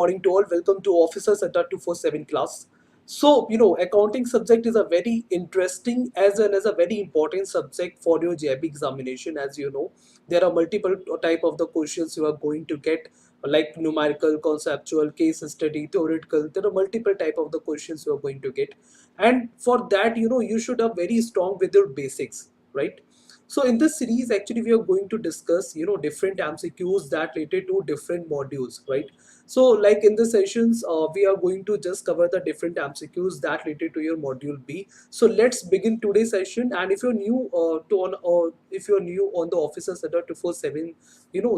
Morning to all. Welcome to Officers Adda 247 class. So, accounting subject is a very interesting as well as a very important subject for your JAIIB examination. As you know, there are multiple type of the questions you are going to get, like numerical, conceptual, case study, theoretical. There are multiple type of the questions you are going to get, and for that, you should have very strong with your basics, right? So in this series, actually, we are going to discuss, different MCQs that related to different modules, right? So like in the sessions, we are going to just cover the different MCQs that related to your module B. So let's begin today's session. And if you're new if you're new on the Officers Adda 247,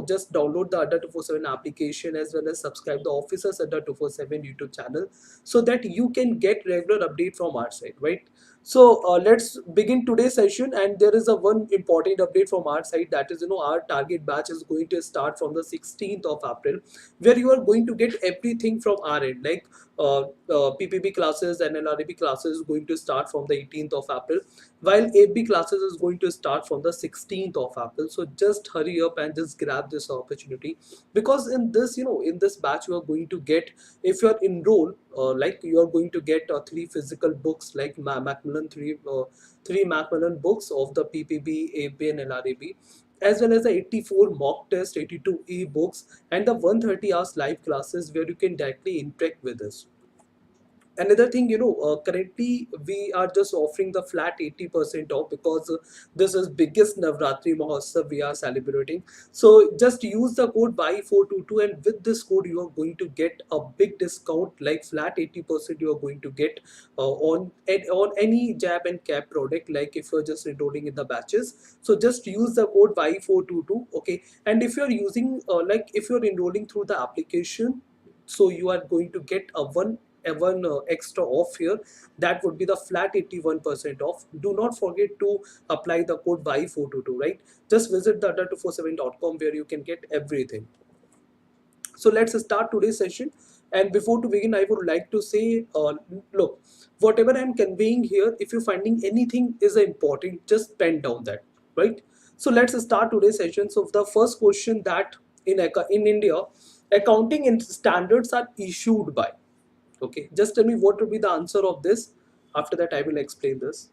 just download the Adda 247 application as well as subscribe the Officers Adda 247 YouTube channel so that you can get regular update from our side, right? So let's begin today's session, and there is a one important update from our side, that is, our target batch is going to start from the 16th of April, where you are going to get everything from our end, like PPB classes and LRB classes is going to start from the 18th of April, while AB classes is going to start from the 16th of April. So just hurry up and just grab this opportunity, because in this, in this batch you are going to get, if you are enrolled, like you are going to get three physical books, like Macmillan three Macmillan books of the PPB, AB and LRB, as well as the 84 mock test, 82 e-books, and the 130 hours live classes where you can directly interact with us. Another thing, currently we are just offering the flat 80% off, because this is biggest Navratri Mahotsav we are celebrating. So just use the code Y422, and with this code you are going to get a big discount, like flat 80% you are going to get on any JAIIB and CAIIB product, like if you're just enrolling in the batches. So just use the code Y422, okay? And if you're using like if you're enrolling through the application, so you are going to get a one extra off here, that would be the flat 81% off. Do not forget to apply the code Y422, right? Just visit the adda247.com where you can get everything. So let's start today's session, and before to begin I would like to say, look, whatever I'm conveying here, if you're finding anything is important, just pen down that, right? So let's start today's session. So the first question, that in India, accounting and standards are issued by, okay, just tell me what would be the answer of this. After that I will explain this.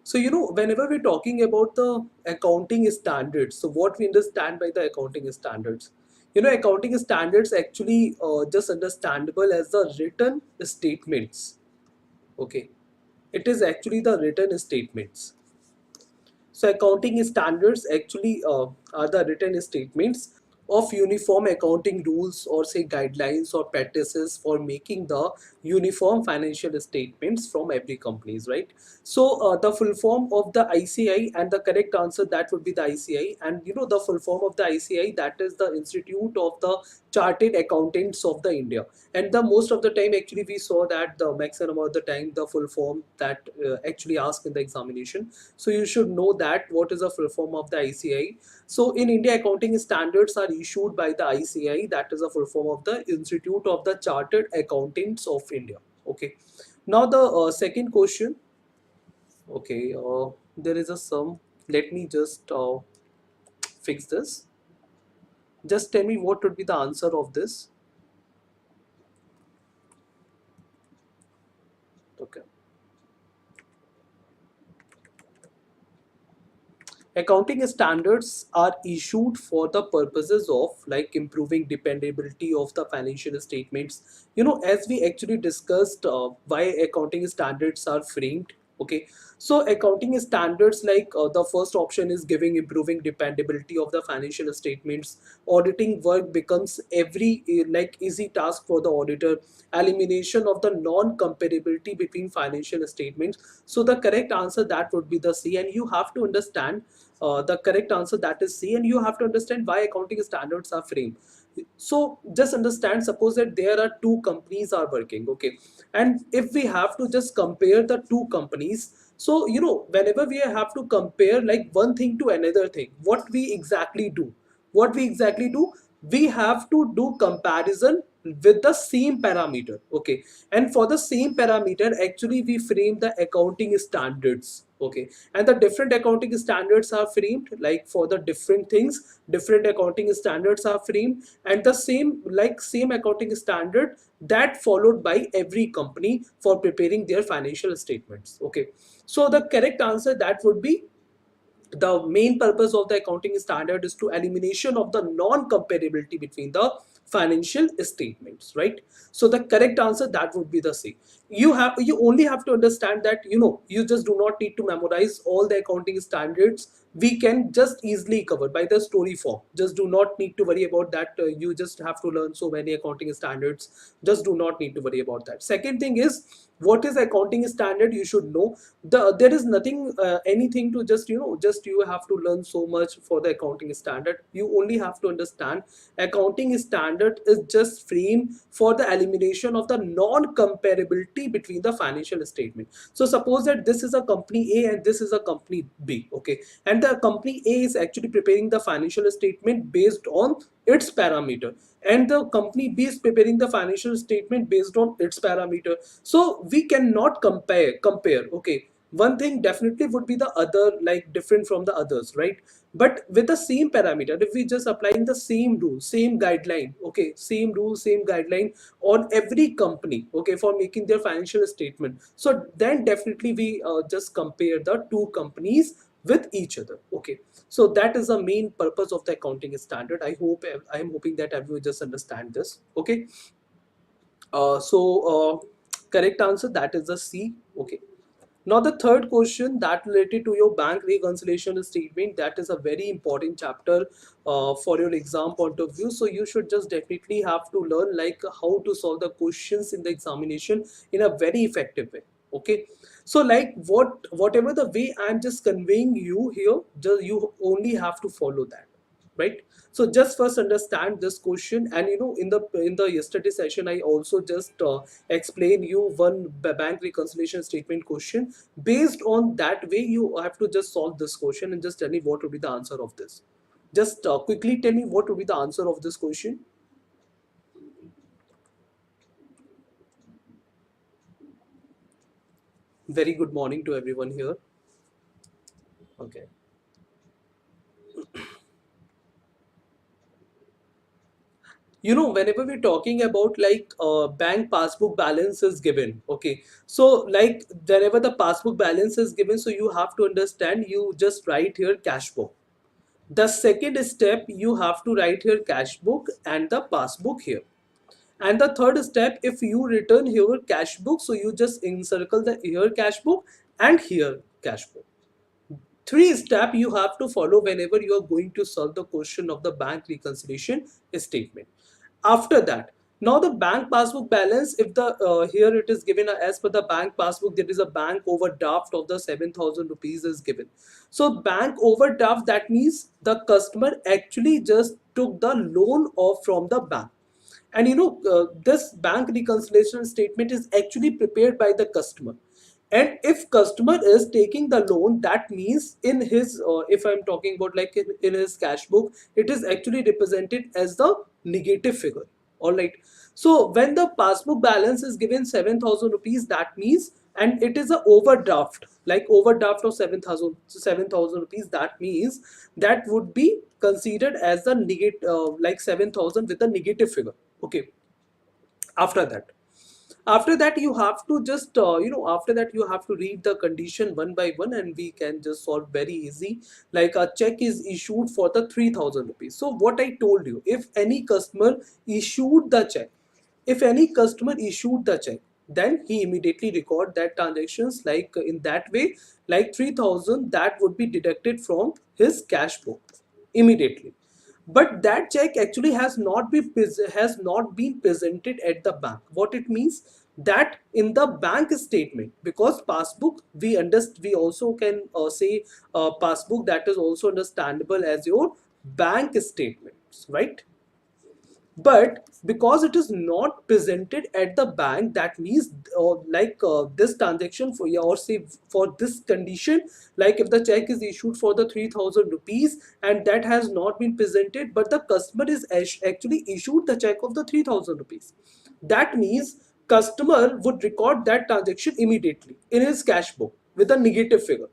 So whenever we're talking about the accounting standards, so what we understand by the accounting standards, accounting standards actually just understandable as the written statements, okay? It is actually the written statements. So accounting standards actually are the written statements of uniform accounting rules, or say guidelines or practices for making the uniform financial statements from every companies, right? So the full form of the ICAI, and the correct answer, that would be the ICAI. And the full form of the ICAI, that is the Institute of the Chartered Accountants of the India. And the most of the time actually we saw that the maximum of the time the full form that actually asked in the examination. So you should know that what is the full form of the ICAI. So in India, accounting standards are issued by the ICAI, that is a full form of the Institute of the Chartered Accountants of India, okay? Now the second question, okay, there is a sum. Let me just fix this. Just tell me what would be the answer of this. Okay. Accounting standards are issued for the purposes of, like, improving dependability of the financial statements. As we actually discussed why accounting standards are framed, okay? So accounting standards, like the first option is giving improving dependability of the financial statements. Auditing work becomes every like easy task for the auditor. Elimination of the non-comparability between financial statements. So the correct answer, that would be the C, and you have to understand the correct answer, that is C, and you have to understand why accounting standards are framed. So just understand, suppose that there are two companies are working, okay, and if we have to just compare the two companies, so whenever we have to compare like one thing to another thing, what we exactly do, we have to do comparison with the same parameter, okay? And for the same parameter, actually we frame the accounting standards, Okay, and the different accounting standards are framed, like for the different things different accounting standards are framed, and the same accounting standard that followed by every company for preparing their financial statements. Okay, so the correct answer that would be, the main purpose of the accounting standard is to elimination of the non-comparability between the financial statements, right? So the correct answer that would be the C. You only have to understand that, you just do not need to memorize all the accounting standards. We can just easily cover by the story form. Just do not need to worry about that. You just have to learn so many accounting standards. Just do not need to worry about that. Second thing is, what is accounting standard? You should know. There is nothing anything to just, just you have to learn so much for the accounting standard. You only have to understand accounting standard is just framed for the elimination of the non-comparability between the financial statement. So suppose that this is a company A and this is a company B. Okay, and the company A is actually preparing the financial statement based on its parameter, and the company B is preparing the financial statement based on its parameter. So we cannot compare. Okay, one thing definitely would be the other, like different from the others, right? But with the same parameter, if we just applying the same rule, same guideline, okay, same rule, same guideline on every company, okay, for making their financial statement, so then definitely we just compare the two companies with each other. Okay, so that is the main purpose of the accounting standard. I am hoping that everyone just understand this. Okay, correct answer that is the C. Okay, now the third question that related to your bank reconciliation statement, that is a very important chapter for your exam point of view. So you should just definitely have to learn like how to solve the questions in the examination in a very effective way. Okay, so like whatever the way I'm just conveying you here, just you only have to follow that, right? So just first understand this question, and in the yesterday session I also just explain you one bank reconciliation statement question. Based on that way, you have to just solve this question and just tell me what would be the answer of this. Just quickly tell me what would be the answer of this question. Very good morning to everyone here. Okay, whenever we're talking about like bank passbook balance is given. Okay, so like whenever the passbook balance is given, so you have to understand, you just write here cash book. The second step, you have to write here cash book and the passbook here. And the third step, if you return here cash book, so you just encircle the here cash book and here cash book. Three step you have to follow whenever you are going to solve the question of the bank reconciliation statement. After that, now the bank passbook balance, if the here it is given as per the bank passbook, there is a bank overdraft of the 7,000 rupees is given. So bank overdraft, that means the customer actually just took the loan off from the bank. And this bank reconciliation statement is actually prepared by the customer. And if customer is taking the loan, that means in his if I'm talking about like in his cash book, it is actually represented as the negative figure. All right, so when the passbook balance is given 7,000 rupees, that means, and it is a overdraft, like overdraft of 7,000 rupees, that means that would be considered as the negative, like 7,000 with a negative figure. Okay, after that, you have to just after that you have to read the condition one by one, and we can just solve very easy. Like a check is issued for the 3,000 rupees. So what I told you, if any customer issued the check, then he immediately record that transactions, like in that way, like 3,000 that would be deducted from his cash book immediately. But that check actually has not been presented at the bank. What it means, that in the bank statement, because passbook, we also can say passbook, that is also understandable as your bank statements, right? But because it is not presented at the bank, that means this transaction for, yeah, or say for this condition, like if the check is issued for the 3,000 rupees and that has not been presented, but the customer is actually issued the check of the 3,000 rupees, that means customer would record that transaction immediately in his cash book with a negative figure.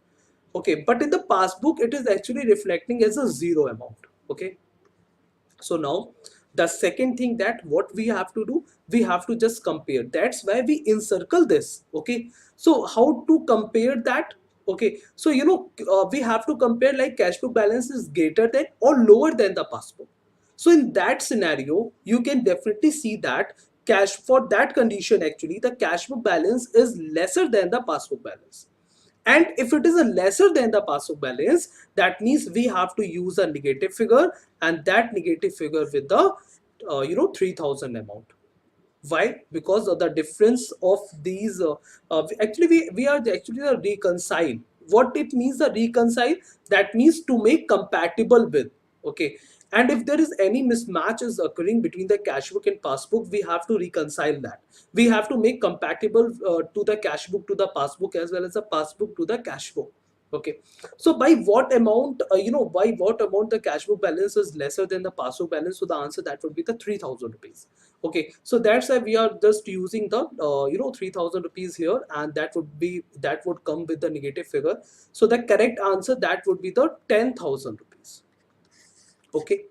Okay, but in the passbook it is actually reflecting as a zero amount. Okay, so now the second thing that what we have to do, we have to just compare. That's why we encircle this. Okay, so how to compare that? Okay, so we have to compare like cash book balance is greater than or lower than the passbook. So in that scenario you can definitely see that cash, for that condition actually the cash book balance is lesser than the passbook balance. And if it is a lesser than the passbook balance, that means we have to use a negative figure, and that negative figure with the 3000 amount. Why? Because of the difference of these actually we are actually the reconcile. What it means, the reconcile, that means to make compatible with. Okay, and if there is any mismatch is occurring between the cash book and passbook, we have to reconcile that. We have to make compatible to the cash book to the passbook, as well as the passbook to the cash book. Okay, so by what amount by what amount the cash book balance is lesser than the passbook balance? So the answer, that would be the 3000 rupees. Okay, so that's why we are just using the 3000 rupees here, and that would come with the negative figure. So the correct answer, that would be the 10,000 rupees. Okay,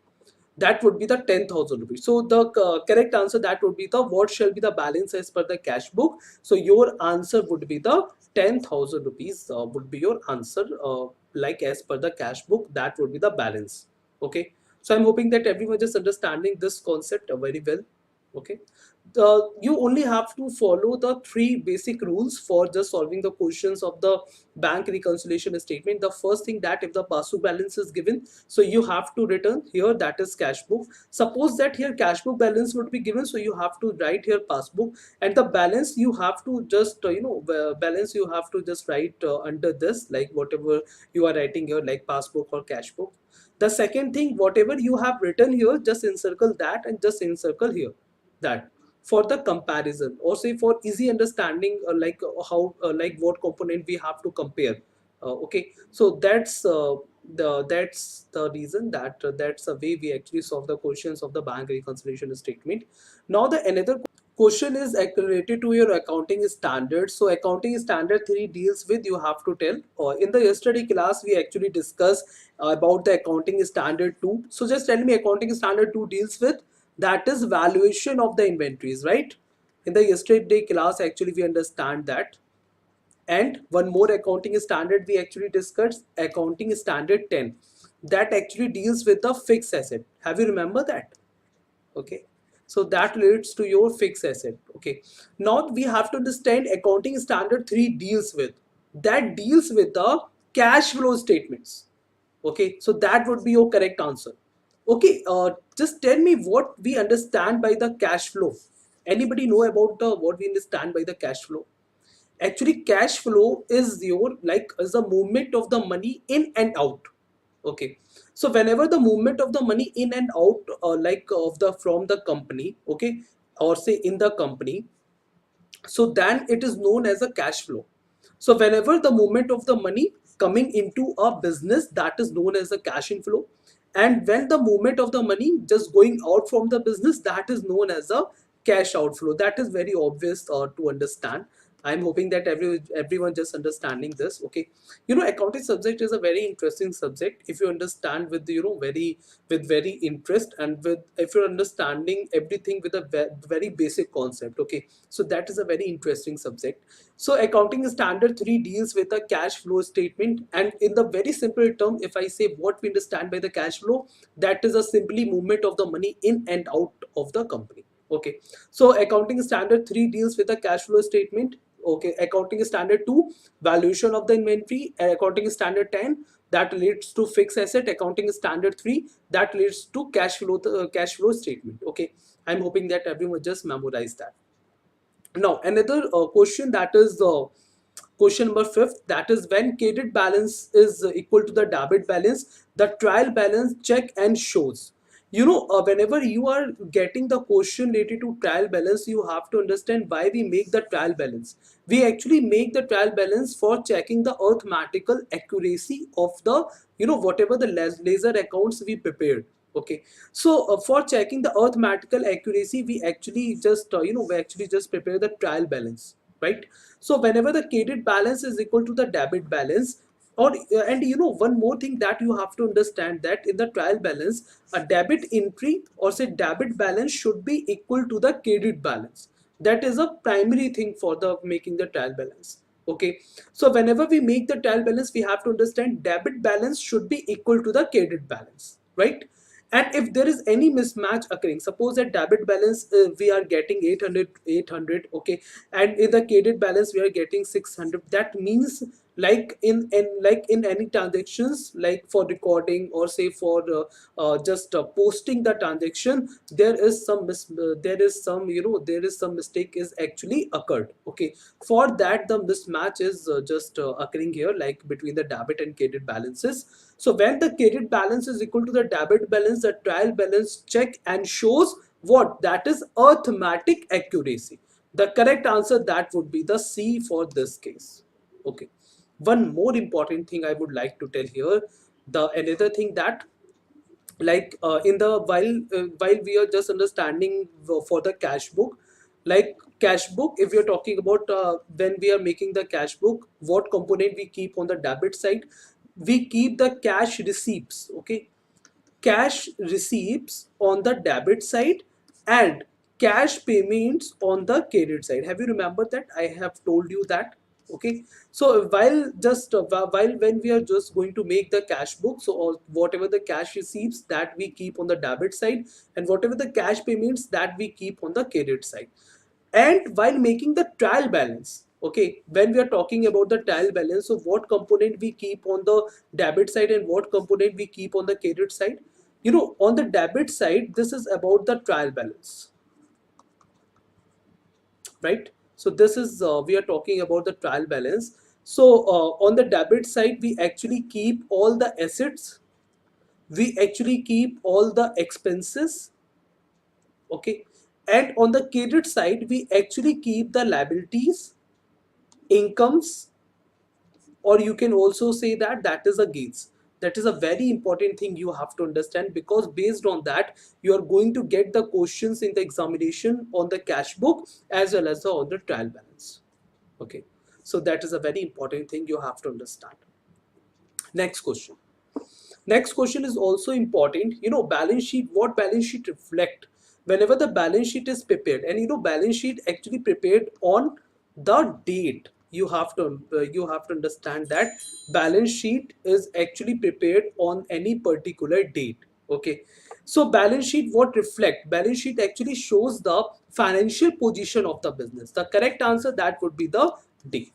that would be the 10,000 rupees. So the correct answer, that would be the what shall be the balance as per the cash book. So your answer would be the 10,000 rupees would be your answer, like as per the cash book, that would be the balance. Okay, so I'm hoping that everyone just understanding this concept very well. Okay, you only have to follow the three basic rules for just solving the questions of the bank reconciliation statement. The first thing, that if the passbook balance is given, so you have to return here, that is cash book. Suppose that here cash book balance would be given, so you have to write here passbook, and the balance you have to just balance you have to just write under this, like whatever you are writing here, like passbook or cash book. The second thing, whatever you have written here, just encircle that and just encircle here that, for the comparison, or say for easy understanding, like how like what component we have to compare. Okay, so that's the reason that that's the way we actually solve the questions of the bank reconciliation statement. Now the another question is related to your accounting standards. So accounting standard 3 deals with, you have to tell, in the yesterday class we actually discussed about the accounting standard 2. So just tell me, accounting standard 2 deals with, that is valuation of the inventories, right? In the yesterday class actually we understand that. And one more accounting standard we actually discussed, accounting standard 10, that actually deals with the fixed asset. Have you remember that? Okay, so that relates to your fixed asset. Okay, now we have to understand accounting standard 3 deals with, that deals with the cash flow statements. Okay, so that would be your correct answer. Okay, just tell me what we understand by the cash flow. Anybody know about the what we understand by the cash flow? Actually cash flow is your, like, is the movement of the money in and out. Okay, so whenever the movement of the money in and out, like of the from the company, okay, or say in the company, so then it is known as a cash flow. So whenever the movement of the money coming into a business, that is known as a cash inflow, and when the movement of the money just going out from the business, that is known as a cash outflow. That is very obvious to understand. I'm hoping that everyone just understanding this. Okay, accounting subject is a very interesting subject if you understand with very with very interest, and with if you're understanding everything with a very basic concept. Okay, so that is a very interesting subject. So accounting standard 3 deals with a cash flow statement, and in the very simple term, if I say what we understand by the cash flow, that is a simply movement of the money in and out of the company. Okay, so accounting standard 3 deals with a cash flow statement. Okay, accounting standard 2, valuation of the inventory, and accounting standard 10, that relates to fixed asset. Accounting standard 3, that relates to cash flow statement. Okay, I'm hoping that everyone just memorize that. Now another question, that is question number 5th, that is when credit balance is equal to the debit balance, the trial balance check and shows. Whenever you are getting the question related to trial balance, you have to understand why we make the trial balance. We actually make the trial balance for checking the arithmetical accuracy of the whatever the laser accounts we prepared. Okay, so for checking the arithmetical accuracy, we actually just we actually just prepare the trial balance, right? So whenever the credit balance is equal to the debit balance, Or and one more thing that you have to understand, that in the trial balance, a debit entry or say debit balance should be equal to the credit balance. That is a primary thing for the making the trial balance. Okay, so whenever we make the trial balance, we have to understand debit balance should be equal to the credit balance, right? And if there is any mismatch occurring, suppose that debit balance we are getting 800, okay, and in the credit balance we are getting 600, that means like in any transactions, like for recording or say for just posting the transaction, there is there is some there is some mistake is actually occurred. Okay, for that the mismatch is just occurring here, like between the debit and credit balances. So when the credit balance is equal to the debit balance, the trial balance check and shows what, that is arithmetic accuracy. The correct answer, that would be the C for this case. Okay, one more important thing I would like to tell here, the another thing that, like in the while we are just understanding for the cash book, like cash book, if you're talking about when we are making the cash book, what component we keep on the debit side, we keep the cash receipts. Okay, cash receipts on the debit side and cash payments on the credit side. Have you remembered that? I have told you that. Okay, so while when we are just going to make the cash book, so whatever the cash receipts, that we keep on the debit side, and whatever the cash payments, that we keep on the credit side. And while making the trial balance, okay, when we are talking about the trial balance, so what component we keep on the debit side and what component we keep on the credit side. On the debit side, this is about the trial balance, right? So this is we are talking about the trial balance. So on the debit side, we actually keep all the assets, we actually keep all the expenses. Okay, and on the credit side, we actually keep the liabilities, incomes, or you can also say that that is a gains. That is a very important thing you have to understand, because based on that you are going to get the questions in the examination on the cash book as well as on the trial balance. Okay, so that is a very important thing you have to understand. Next question. Next question is also important. Balance sheet, what balance sheet reflect? Whenever the balance sheet is prepared, and balance sheet actually prepared on the date. You have to understand that balance sheet is actually prepared on any particular date. Okay. So balance sheet what reflect? Balance sheet actually shows the financial position of the business. The correct answer, that would be the D.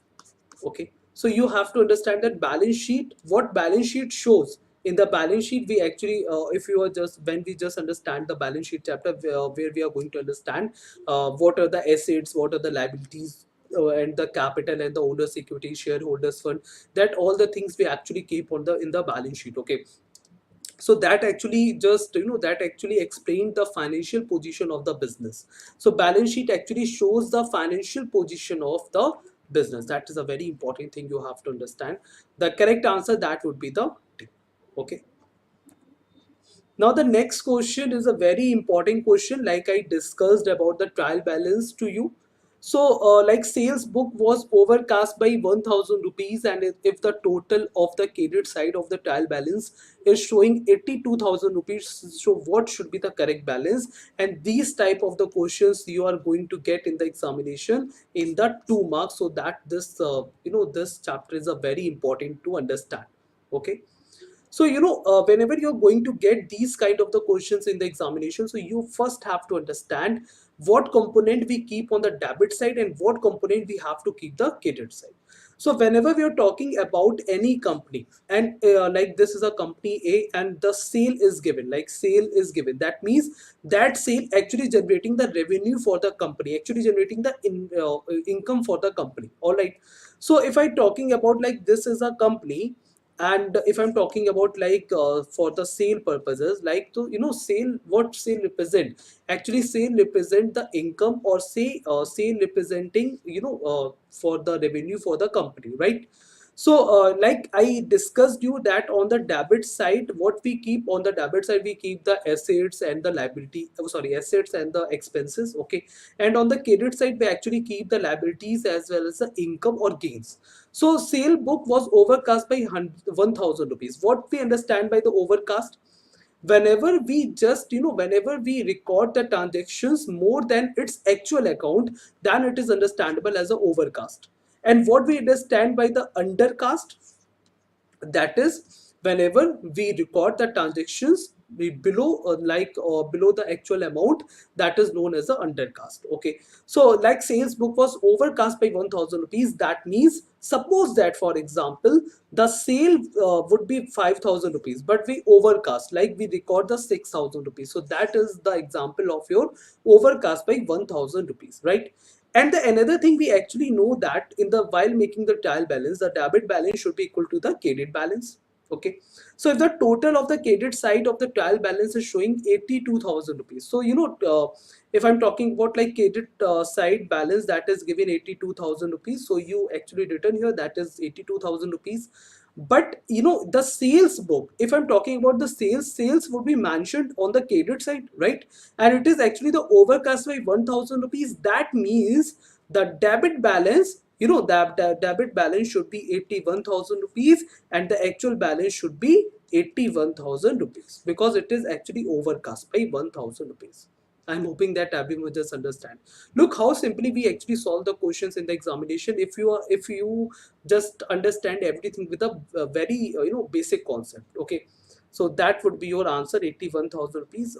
Okay, so you have to understand that balance sheet, what balance sheet shows. In the balance sheet, we actually if you are just when we just understand the balance sheet chapter, where we are going to understand what are the assets, what are the liabilities, and the capital and the owner's equity, shareholders fund, that all the things we actually keep on the in the balance sheet. Okay, so that actually just that actually explained the financial position of the business. So balance sheet actually shows the financial position of the business. That is a very important thing you have to understand. The correct answer, that would be the D. Okay, now the next question is a very important question, like I discussed about the trial balance to you. So like sales book was overcast by 1000 rupees, and if the total of the credit side of the trial balance is showing 82,000 rupees, so what should be the correct balance? And these type of the questions you are going to get in the examination in the 2 marks, so that this this chapter is a very important to understand. Okay, so whenever you're going to get these kind of the questions in the examination, so you first have to understand what component we keep on the debit side and what component we have to keep the credit side. So whenever we are talking about any company, and like this is a company A and the sale is given, like sale is given, that means that sale actually generating the revenue for the company, actually generating the income for the company. All right, so if I talking about like this is a company, and if I'm talking about like for the sale purposes, like to sale, what sale represent? Actually sale represent the income, or say sale representing for the revenue for the company, right? So like I discussed you that on the debit side, what we keep on the debit side, we keep the assets and the liability, oh, sorry, assets and the expenses. Okay. And on the credit side, we actually keep the liabilities as well as the income or gains. So sale book was overcast by 1000 rupees. What we understand by the overcast? Whenever we just, whenever we record the transactions more than its actual account, then it is understandable as a overcast. And what we understand by the undercast, that is whenever we record the transactions we below below the actual amount, that is known as the undercast. Okay. So like sales book was overcast by 1000 rupees, that means suppose that for example the sale would be 5000 rupees, but we overcast, like we record the 6000 rupees, so that is the example of your overcast by 1000 rupees, right? And the another thing we actually know that in the while making the trial balance, the debit balance should be equal to the credit balance. Okay. So if the total of the credit side of the trial balance is showing 82,000 rupees, so if I'm talking about like credit side balance that is given 82,000 rupees, so you actually written here that is 82,000 rupees. But the sales book, if I'm talking about the sales would be mentioned on the credit side, right? And it is actually the overcast by 1000 rupees. That means the debit balance, the debit balance should be 81,000 rupees and the actual balance should be 81,000 rupees, because it is actually overcast by 1000 rupees. I'm hoping that everyone just understand. Look how simply we actually solve the questions in the examination if you just understand everything with a very basic concept. Okay. So that would be your answer, 81,000 rupees.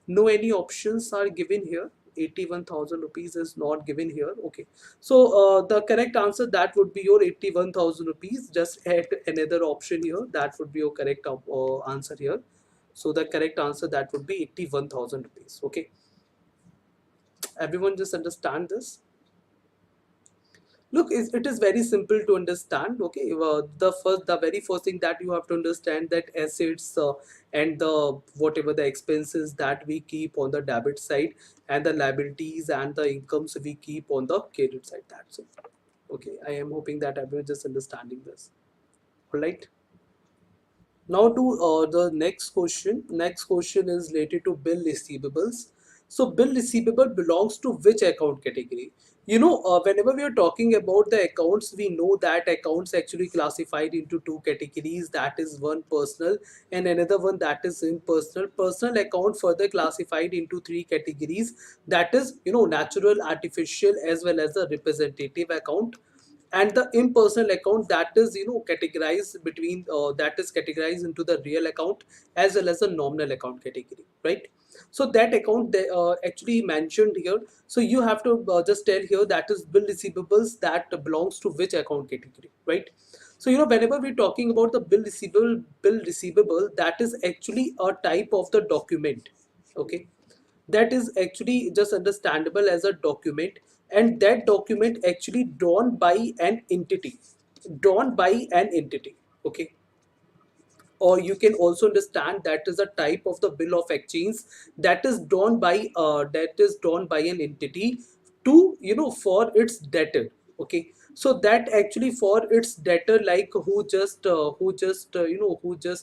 No any options are given here. 81,000 rupees is not given here. Okay. So the correct answer, that would be your 81,000 rupees. Just add another option here, that would be your correct answer here. So the correct answer, that would be 81,000 rupees. Okay. Everyone just understand this? Look, it is very simple to understand. Okay. The very first thing that you have to understand, that assets and the whatever the expenses that we keep on the debit side, and the liabilities and the incomes we keep on the credit side. That's it. Okay. I am hoping that everyone just understanding this. All right. Now to the next question. Next question is related to bill receivables. So bill receivable belongs to which account category? Whenever we are talking about the accounts, we know that accounts actually classified into two categories. That is one personal and another one that is impersonal. Personal account further classified into three categories. That is, natural, artificial, as well as the representative account. And the impersonal account, that is categorized between that is categorized into the real account as well as the nominal account category, right? So that account they actually mentioned here. So you have to just tell here, that is bill receivables that belongs to which account category, right? So whenever we're talking about the bill receivable, that is actually a type of the document. Okay. That is actually just understandable as a document, and that document actually drawn by an entity, drawn by an entity. Okay. Or you can also understand that is a type of the bill of exchange that is drawn by an entity to for its debtor. Okay. So that actually for its debtor, like who just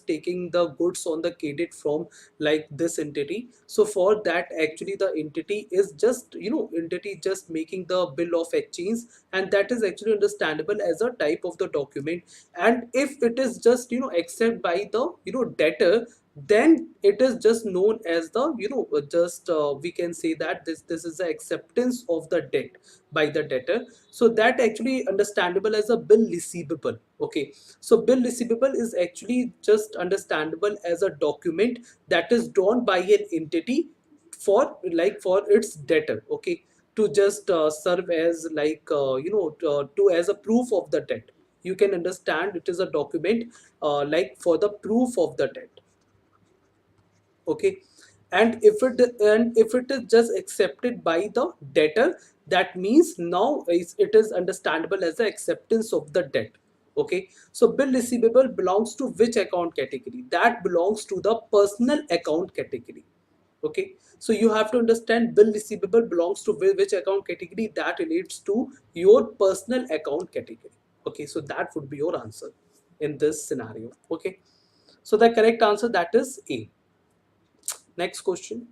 taking the goods on the credit from like this entity. So for that actually the entity is just entity just making the bill of exchange, and that is actually understandable as a type of the document. And if it is just accepted by the debtor, then it is just known as the just we can say that this is the acceptance of the debt by the debtor. So that actually understandable as a bill receivable. Okay. So bill receivable is actually just understandable as a document that is drawn by an entity for its debtor. Okay. To just serve as to as a proof of the debt. You can understand it is a document for the proof of the debt. Okay. And if it is just accepted by the debtor, that means now it is understandable as the acceptance of the debt. Okay. So bill receivable belongs to which account category? That belongs to the personal account category. Okay. So you have to understand bill receivable belongs to which account category? That relates to your personal account category. Okay, so that would be your answer in this scenario. Okay, so the correct answer, that is A. Next question.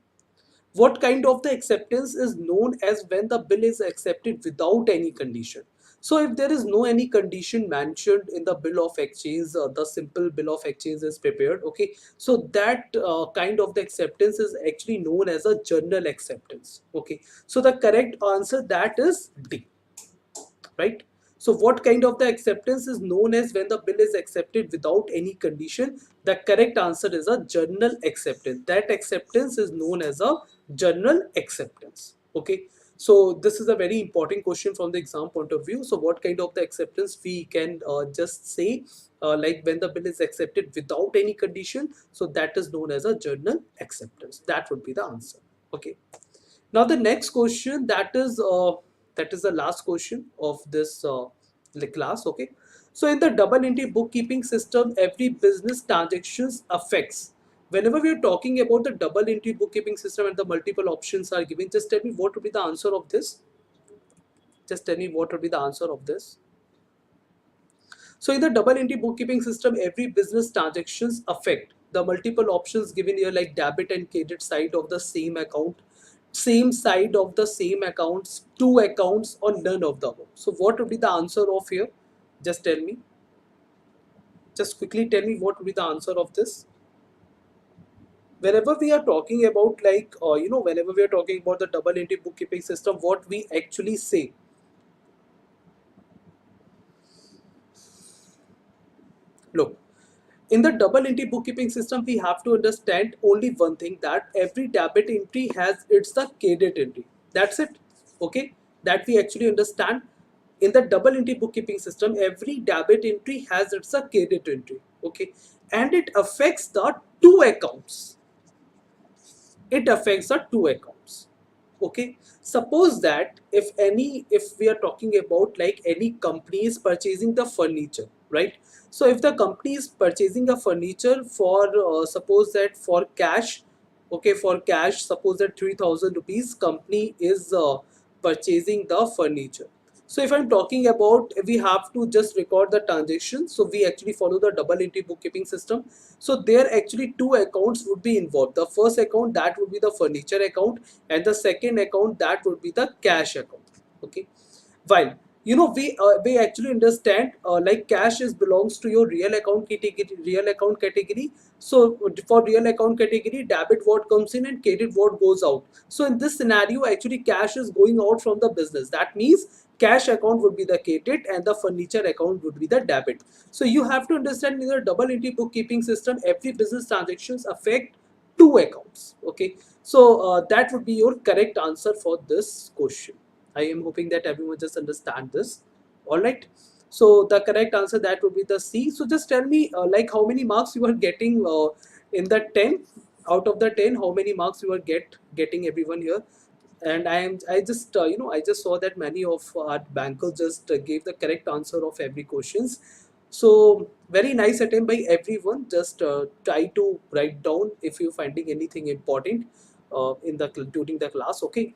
What kind of the acceptance is known as when the bill is accepted without any condition? So if there is no any condition mentioned in the bill of exchange, the simple bill of exchange is prepared. Okay, so that kind of the acceptance is actually known as a general acceptance. Okay, so the correct answer, that is D, right? So what kind of the acceptance is known as when the bill is accepted without any condition? The correct answer is a general acceptance. That acceptance is known as a general acceptance. Okay, so this is a very important question from the exam point of view. So what kind of the acceptance we can just say, like when the bill is accepted without any condition, so that is known as a general acceptance. That would be the answer. Okay, now the next question, that is the last question of this class. Okay, so in the double entry bookkeeping system, every business transactions affects. Whenever we are talking about the double entry bookkeeping system and the multiple options are given, just tell me what would be the answer of this. Just tell me what would be the answer of this. So in the double entry bookkeeping system, every business transactions affect the multiple options given here, like debit and credit side of the same account, same side of the same accounts, two accounts, or none of the above. So what would be the answer of here? Just tell me. Just quickly tell me what would be the answer of this. Whenever we are talking about whenever we are talking about the double entry bookkeeping system, what we actually say. Look, in the double entry bookkeeping system, we have to understand only one thing, that every debit entry has its the credit entry. That's it. Okay, that we actually understand. In the double entry bookkeeping system, every debit entry has its a credit entry. Okay, and it affects the two accounts. It affects the two accounts. Okay, suppose that if we are talking about like any company is purchasing the furniture, right? So if the company is purchasing a furniture for suppose that for cash, okay, for cash, suppose that 3,000 rupees company is purchasing the furniture. So if I'm talking about, we have to just record the transaction, so we actually follow the double entry bookkeeping system. So there actually two accounts would be involved. The first account, that would be the furniture account, and the second account, that would be the cash account. Okay, while we actually understand like cash is belongs to your real account category. So for real account category, debit what comes in and credit what goes out. So in this scenario, actually cash is going out from the business. That means cash account would be the credit and the furniture account would be the debit. So you have to understand, in the double entry bookkeeping system, every business transactions affect two accounts. Okay, so that would be your correct answer for this question. I am hoping that everyone just understand this. All right. So the correct answer, that would be the C. So just tell me like how many marks you are getting in the 10 out of the 10. How many marks you are getting everyone here? And I just I just saw that many of our bankers just gave the correct answer of every questions. So very nice attempt by everyone. Just try to write down if you're finding anything important in the during the class. Okay.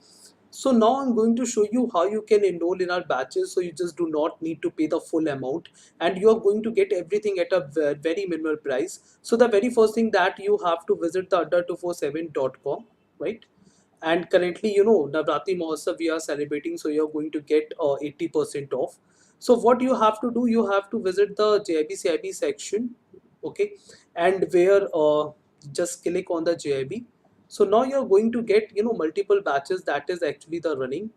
So now I'm going to show you how you can enroll in our batches. So you just do not need to pay the full amount, and you are going to get everything at a very minimal price. So the very first thing, that you have to visit the adda247.com, right? And currently, Navratri Mahotsav we are celebrating, so you're going to get 80% off. So what you have to do, you have to visit the JIB CIB section, okay, and where just click on the JIB. So now you're going to get multiple batches that is actually the running,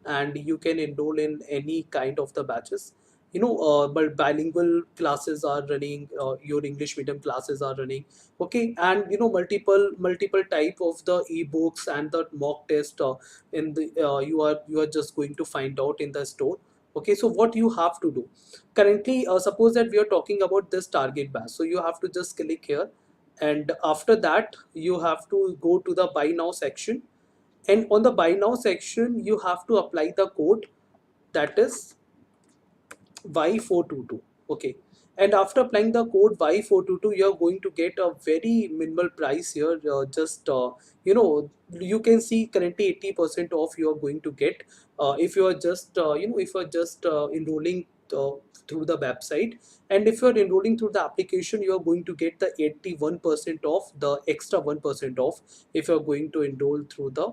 and you can enroll in any kind of the batches. But bilingual classes are running, your English medium classes are running. Okay, and multiple type of the ebooks and the mock test in the you are just going to find out in the store. Okay, so what you have to do currently, suppose that we are talking about this target batch, so you have to just click here, and after that you have to go to the buy now section, and on the buy now section you have to apply the code, that is Y422. Okay, and after applying the code Y422, you're going to get a very minimal price here. Just you can see currently 80% off you are going to get if you are just if you are just enrolling through the website. And if you're enrolling through the application, you are going to get the 81% off, the extra 1% off if you're going to enroll through the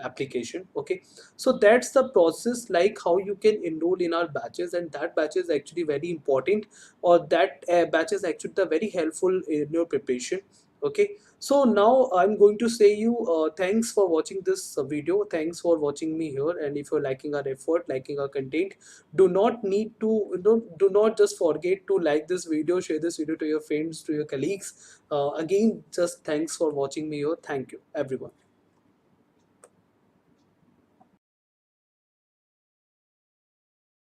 application. Okay, so that's the process, like how you can enroll in our batches, and that batch is actually very important, or that batch is actually the very helpful in your preparation. Okay, so now I'm going to say you thanks for watching this video, thanks for watching me here. And if you're liking our effort, liking our content, do not need to do not just forget to like this video, share this video to your friends, to your colleagues. Again, just thanks for watching me here. Thank you everyone.